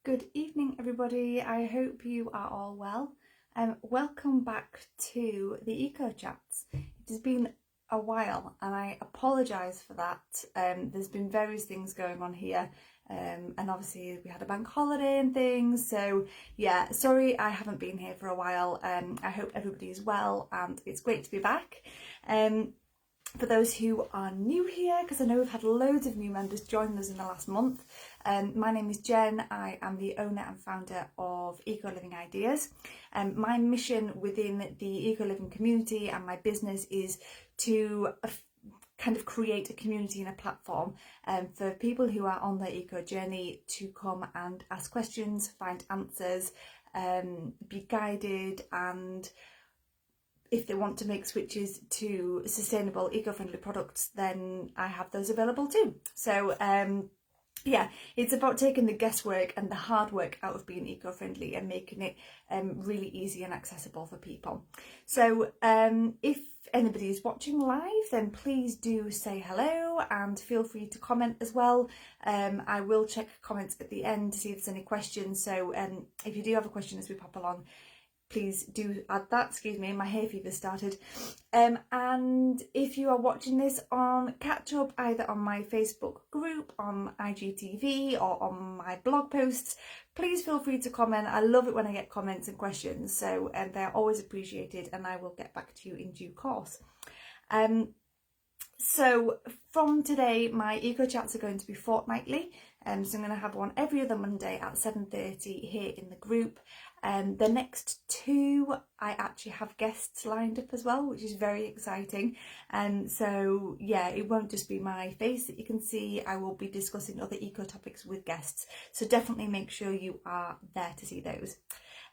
Good evening, everybody. I hope you are all well. Welcome back to the Eco Chats. It has been a while and I apologise for that. There's been various things going on here and obviously we had a bank holiday and things, so yeah, sorry I haven't been here for a while. I hope everybody is well and it's great to be back. For those who are new here, because I know we've had loads of new members join us in the last month, my name is Jen. I am the owner and founder of Eco Living Ideas. My mission within the Eco Living community and my business is to kind of create a community and a platform for people who are on their eco journey to come and ask questions, find answers, be guided, and if they want to make switches to sustainable, eco-friendly products, then I have those available too. So yeah, it's about taking the guesswork and the hard work out of being eco-friendly and making it really easy and accessible for people. So if anybody is watching live, then please do say hello and feel free to comment as well. I will check comments at the end to see if there's any questions. So if you do have a question as we pop along, please do add that. Excuse me, my hay fever started. And if you are watching this on catch up, either on my Facebook group, on IGTV, or on my blog posts, please feel free to comment. I love it when I get comments and questions, so they're always appreciated and I will get back to you in due course. So from today, my eco chats are going to be fortnightly. So I'm going to have one every other Monday at 7:30 here in the group. The next two, I actually have guests lined up as well, which is very exciting. And so, yeah, it won't just be my face that you can see. I will be discussing other eco topics with guests. So definitely make sure you are there to see those.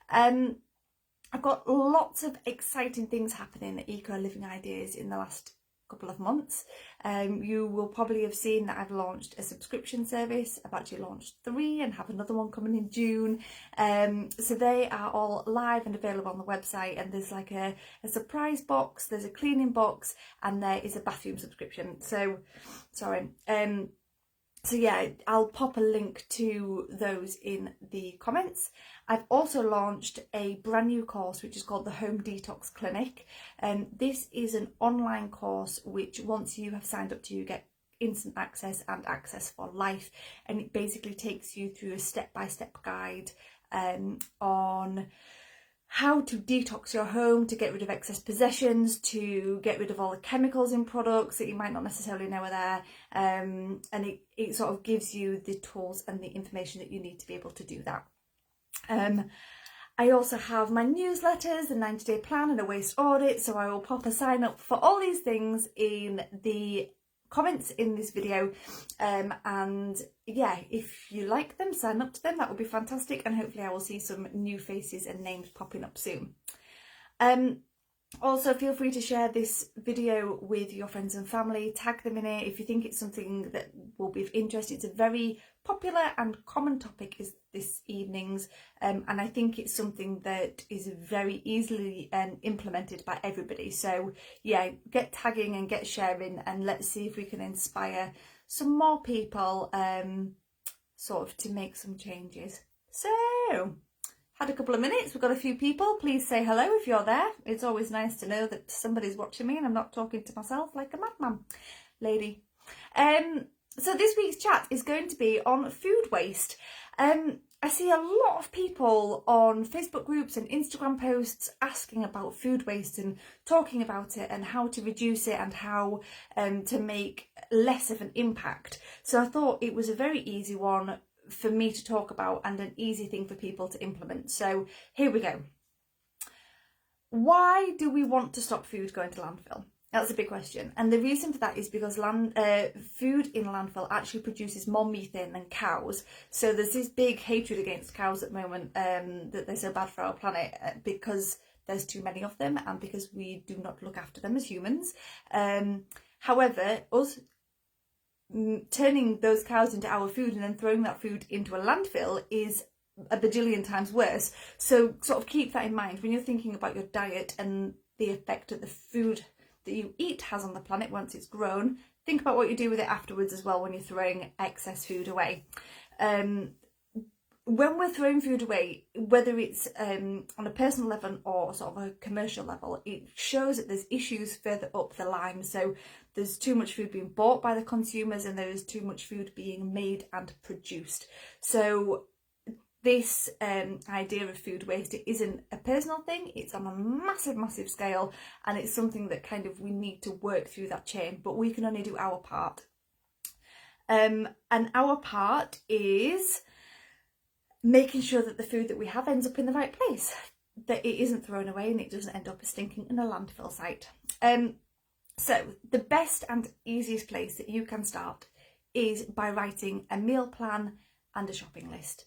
I've got lots of exciting things happening at Eco Living Ideas in the last couple of months. You will probably have seen that I've launched a subscription service. I've actually launched 3 and have another one coming in June. So they are all live and available on the website, and there's like a surprise box, there's a cleaning box, and there is a bathroom subscription. So yeah, I'll pop a link to those in the comments. I've also launched a brand new course which is called the Home Detox Clinic. This is an online course which, once you have signed up to, you get instant access and access for life, and it basically takes you through a step-by-step guide on how to detox your home, to get rid of excess possessions, to get rid of all the chemicals in products that you might not necessarily know are there, and it sort of gives you the tools and the information that you need to be able to do that. I also have my newsletters, the 90-day plan and a waste audit, so I will pop a sign up for all these things in the comments in this video, and yeah, if you like them, sign up to them. That would be fantastic, and hopefully I will see some new faces and names popping up soon. Also, feel free to share this video with your friends and family, tag them in it if you think it's something that will be of interest. It's a very popular and common topic this evening's, and I think it's something that is very easily implemented by everybody. So yeah, get tagging and get sharing, and let's see if we can inspire some more people sort of to make some changes. So, had a couple of minutes, we've got a few people. Please say hello if you're there. It's always nice to know that somebody's watching me and I'm not talking to myself like a madman lady. So this week's chat is going to be on food waste. I see a lot of people on Facebook groups and Instagram posts asking about food waste and talking about it and how to reduce it and how to make less of an impact. So I thought it was a very easy one for me to talk about and an easy thing for people to implement. So here we go. Why do we want to stop food going to landfill? That's a big question, and the reason for that is because food in landfill actually produces more methane than cows. So there's this big hatred against cows at the moment, that they're so bad for our planet because there's too many of them and because we do not look after them as humans. However, us turning those cows into our food and then throwing that food into a landfill is a bajillion times worse. So sort of keep that in mind when you're thinking about your diet and the effect that the food that you eat has on the planet once it's grown. Think about what you do with it afterwards as well when you're throwing excess food away. when we're throwing food away, whether it's on a personal level or sort of a commercial level, it shows that there's issues further up the line. So there's too much food being bought by the consumers, and there's too much food being made and produced. So this idea of food waste, it isn't a personal thing, it's on a massive scale, and it's something that kind of we need to work through that chain, but we can only do our part. And our part is making sure that the food that we have ends up in the right place, that it isn't thrown away and it doesn't end up stinking in a landfill site. So the best and easiest place that you can start is by writing a meal plan and a shopping list.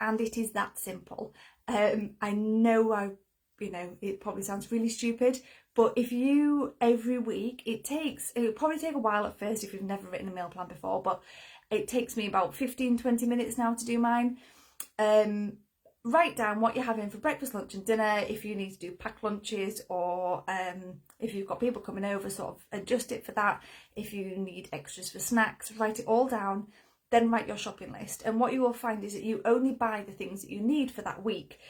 And it is that simple. I know it probably sounds really stupid, but if you, every week, it'll probably take a while at first if you've never written a meal plan before, but it takes me about 15-20 minutes now to do mine. Write down what you're having for breakfast, lunch and dinner. If you need to do packed lunches, or if you've got people coming over, sort of adjust it for that. If you need extras for snacks, write it all down. Then write your shopping list, and what you will find is that you only buy the things that you need for that week.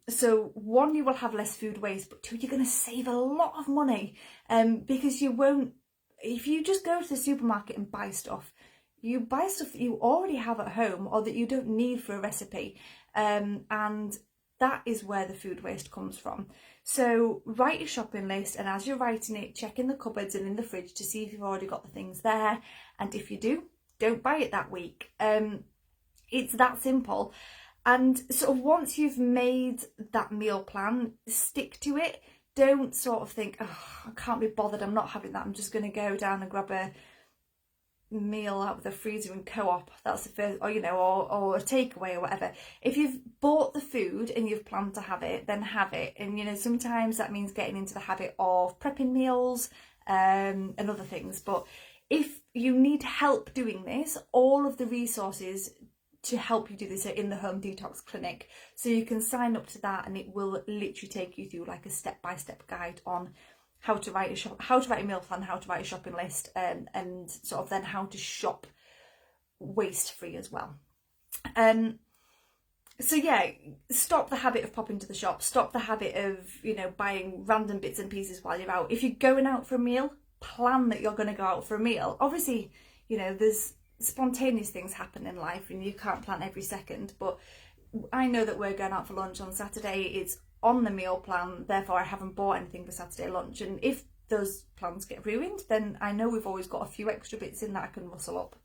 So one, you will have less food waste, but two, you're going to save a lot of money, because you won't, if you just go to the supermarket and buy stuff, you buy stuff that you already have at home or that you don't need for a recipe, and that is where the food waste comes from. So write your shopping list, and as you're writing it, check in the cupboards and in the fridge to see if you've already got the things there, and if you do, don't buy it that week. It's that simple. And sort of once you've made that meal plan, stick to it. Don't sort of think, oh, I can't be bothered, I'm not having that, I'm just going to go down and grab a meal out of the freezer and Co-op. That's the first, or or a takeaway or whatever. If you've bought the food and you've planned to have it, then have it. And sometimes that means getting into the habit of prepping meals and other things. But if you need help doing this, all of the resources to help you do this are in the Home Detox Clinic. So you can sign up to that, and it will literally take you through like a step-by-step guide on how to write a meal plan, how to write a shopping list, and sort of then how to shop waste-free as well. So yeah, stop the habit of popping to the shop. Stop the habit of buying random bits and pieces while you're out. If you're going out for a meal, plan that you're going to go out for a meal. Obviously, there's spontaneous things happen in life and you can't plan every second, but I know that we're going out for lunch on Saturday. It's on the meal plan, therefore I haven't bought anything for Saturday lunch, and if those plans get ruined, then I know we've always got a few extra bits in that I can rustle up,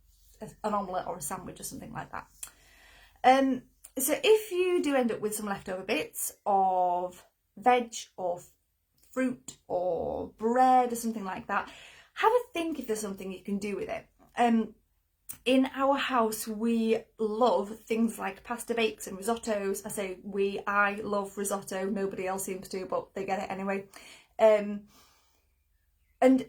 an omelette or a sandwich or something like that. So if you do end up with some leftover bits of veg or fruit or bread or something like that, have a think if there's something you can do with it. In our house, we love things like pasta bakes and risottos. I love risotto. Nobody else seems to, but they get it anyway. And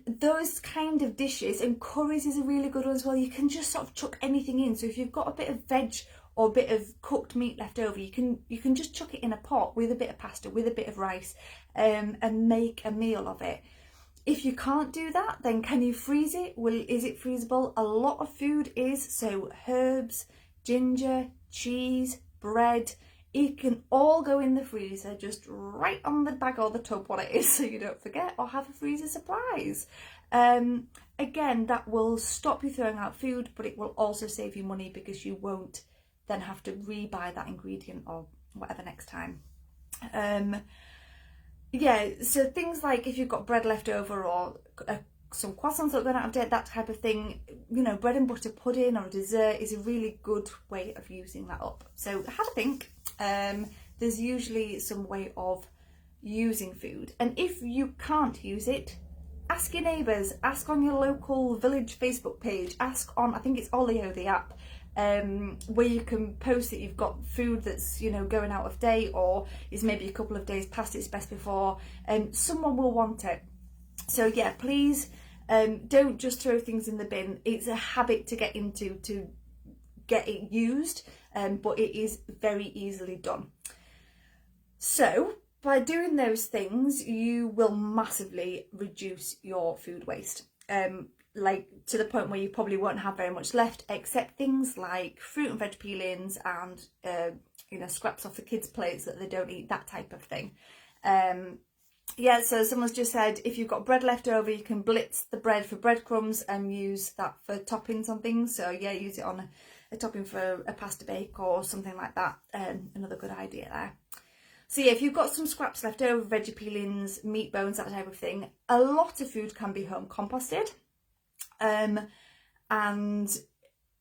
those kind of dishes, and curries is a really good one as well. You can just sort of chuck anything in. So if you've got a bit of veg or a bit of cooked meat left over, you can just chuck it in a pot with a bit of pasta, with a bit of rice, and make a meal of it. If you can't do that, then can you freeze it? Well, is it freezable? A lot of food is. So herbs, ginger, cheese, bread, it can all go in the freezer. Just write on the bag or the tub what it is so you don't forget, or have a freezer surprise. Again, that will stop you throwing out food, but it will also save you money because you won't then have to re-buy that ingredient or whatever next time. Yeah, so things like if you've got bread left over, or some croissants that are going out of date, that type of thing, bread and butter pudding or a dessert is a really good way of using that up. So have a think. There's usually some way of using food. And if you can't use it, ask your neighbours, ask on your local village Facebook page, ask on, I think it's Olio, the app, where you can post that you've got food that's going out of date, or is maybe a couple of days past its best before, and someone will want it. So yeah, please don't just throw things in the bin. It's a habit to get into, to get it used, but it is very easily done. So by doing those things, you will massively reduce your food waste. like to the point where you probably won't have very much left, except things like fruit and veg peelings and you know, scraps off the kids' plates that they don't eat, that type of thing. Yeah, so someone's just said if you've got bread left over, you can blitz the bread for breadcrumbs and use that for toppings on things. So yeah, use it on a topping for a pasta bake or something like that. Another good idea there. So yeah, if you've got some scraps left over, veggie peelings, meat bones, that type of thing, a lot of food can be home composted. And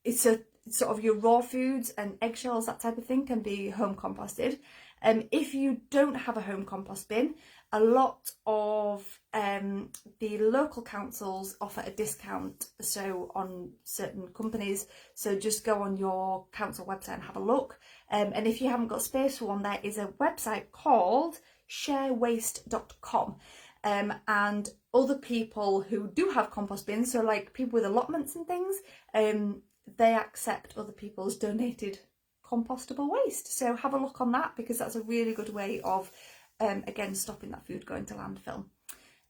it's a sort of your raw foods and eggshells, that type of thing, can be home composted. If you don't have a home compost bin, a lot of the local councils offer a discount so on certain companies, so just go on your council website and have a look. And if you haven't got space for one, there is a website called sharewaste.com. And other people who do have compost bins, so like people with allotments and things, they accept other people's donated compostable waste. So have a look on that, because that's a really good way of, again, stopping that food going to landfill.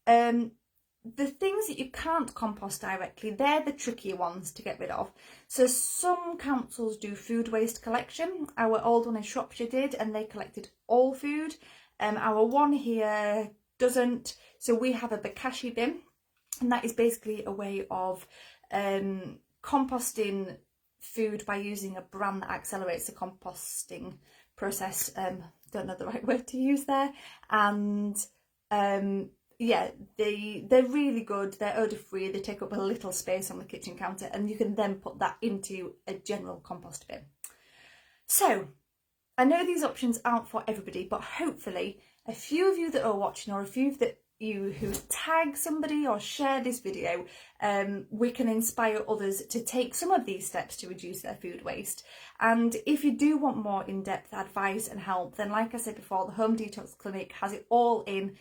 The things that you can't compost directly, they're the trickier ones to get rid of. So some councils do food waste collection. Our old one in Shropshire did, and they collected all food. Our one here doesn't. So we have a bokashi bin, and that is basically a way of composting food by using a brand that accelerates the composting process. Don't know the right word to use there. And yeah, they're really good. They're odor free. They take up a little space on the kitchen counter, and you can then put that into a general compost bin. So I know these options aren't for everybody, but hopefully a few of you that are watching, or a few that you who tag somebody or share this video, we can inspire others to take some of these steps to reduce their food waste. And if you do want more in-depth advice and help, then like I said before, the Home Detox Clinic has it all in,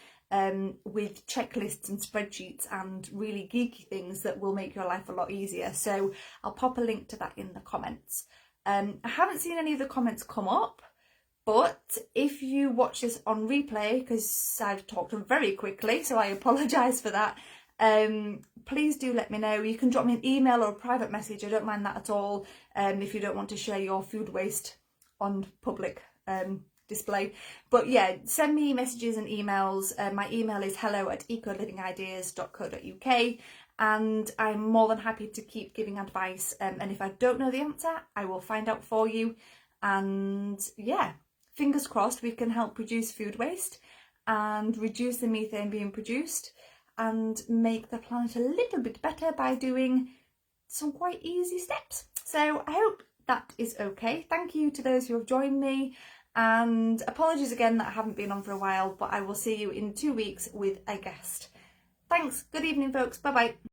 with checklists and spreadsheets and really geeky things that will make your life a lot easier. So I'll pop a link to that in the comments. I haven't seen any of the comments come up, but if you watch this on replay, because I've talked very quickly, so I apologise for that, please do let me know. You can drop me an email or a private message. I don't mind that at all, if you don't want to share your food waste on public display. But yeah, send me messages and emails. My email is hello@ecolivingideas.co.uk, and I'm more than happy to keep giving advice. And if I don't know the answer, I will find out for you. And yeah, fingers crossed we can help reduce food waste and reduce the methane being produced and make the planet a little bit better by doing some quite easy steps. So I hope that is okay. Thank you to those who have joined me, and apologies again that I haven't been on for a while, but I will see you in 2 weeks with a guest. Thanks. Good evening, folks. Bye bye.